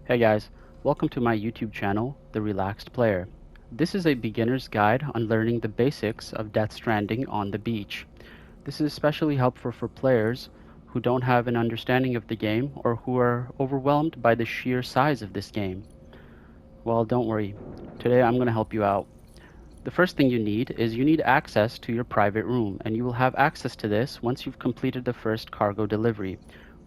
Hey guys, welcome to my YouTube channel, The Relaxed Player. This is a beginner's guide on learning the basics of Death Stranding on the beach. This is especially helpful for players who don't have an understanding of the game or who are overwhelmed by the sheer size of this game. Well, don't worry. Today I'm going to help you out. The first thing you need is you need access to your private room, and you will have access to this once you've completed the first cargo delivery.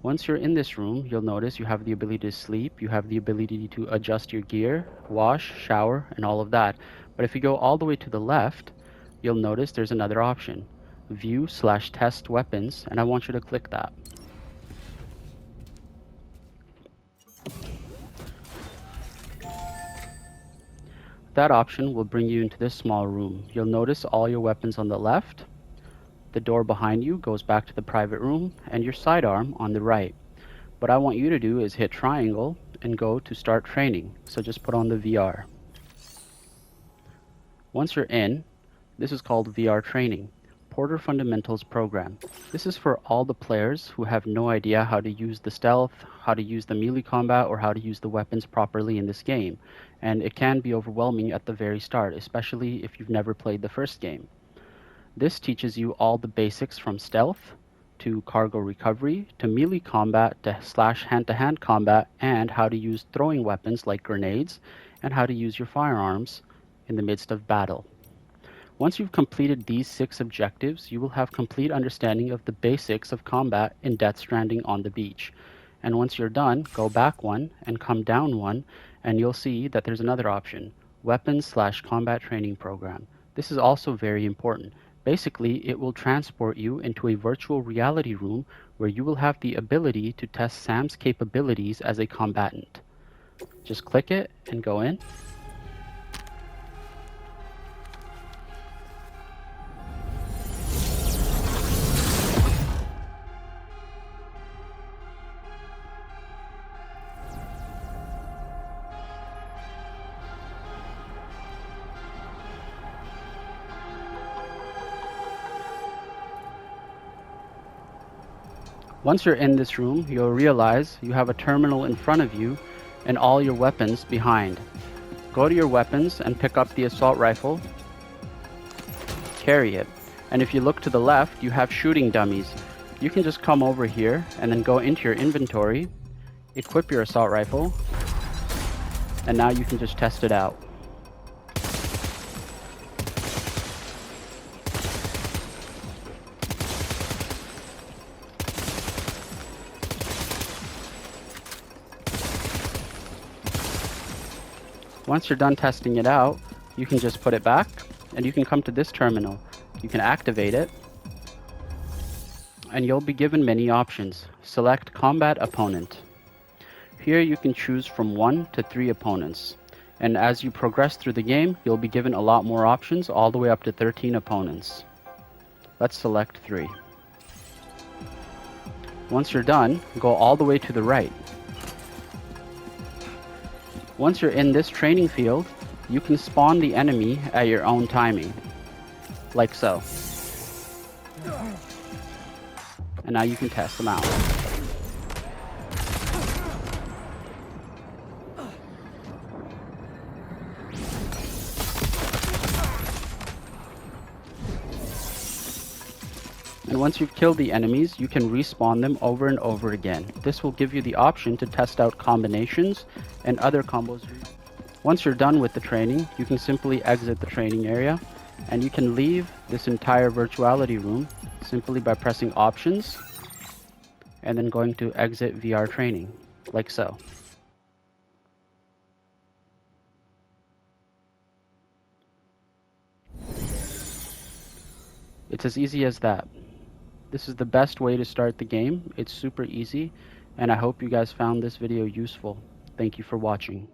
Once you're in this room, you'll notice you have the ability to sleep, you have the ability to adjust your gear, wash, shower, and all of that. But if you go all the way to the left, you'll notice there's another option, View/Test Weapons, and I want you to click that. That option will bring you into this small room. You'll notice all your weapons on the left, the door behind you goes back to the private room, and your sidearm on the right. What I want you to do is hit triangle and go to start training. So just put on the VR. Once you're in, this is called VR training, Porter Fundamentals program. This is for all the players who have no idea how to use the stealth, how to use the melee combat, or how to use the weapons properly in this game. And it can be overwhelming at the very start, especially if you've never played the first game. This teaches you all the basics from stealth, to cargo recovery, to melee combat, to hand-to-hand combat, and how to use throwing weapons like grenades, and how to use your firearms in the midst of battle. Once you've completed these 6 objectives, you will have complete understanding of the basics of combat in Death Stranding on the beach. And once you're done, go back one and come down one, and you'll see that there's another option, Weapons/Combat Training Program. This is also very important. Basically, it will transport you into a virtual reality room where you will have the ability to test Sam's capabilities as a combatant. Just click it and go in. Once you're in this room, you'll realize you have a terminal in front of you and all your weapons behind. Go to your weapons and pick up the assault rifle. Carry it. And if you look to the left, you have shooting dummies. You can just come over here and then go into your inventory, equip your assault rifle, and now you can just test it out. Once you're done testing it out, you can just put it back and you can come to this terminal. You can activate it and you'll be given many options. Select Combat Opponent. Here you can choose from 1 to 3 opponents. And as you progress through the game, you'll be given a lot more options, all the way up to 13 opponents. Let's select 3. Once you're done, go all the way to the right. Once you're in this training field, you can spawn the enemy at your own timing, like so. And now you can test them out. And once you've killed the enemies, you can respawn them over and over again. This will give you the option to test out combinations and other combos. Once you're done with the training, you can simply exit the training area, and you can leave this entire virtuality room simply by pressing Options and then going to Exit VR Training, like so. It's as easy as that. This is the best way to start the game. It's super easy, and I hope you guys found this video useful. Thank you for watching.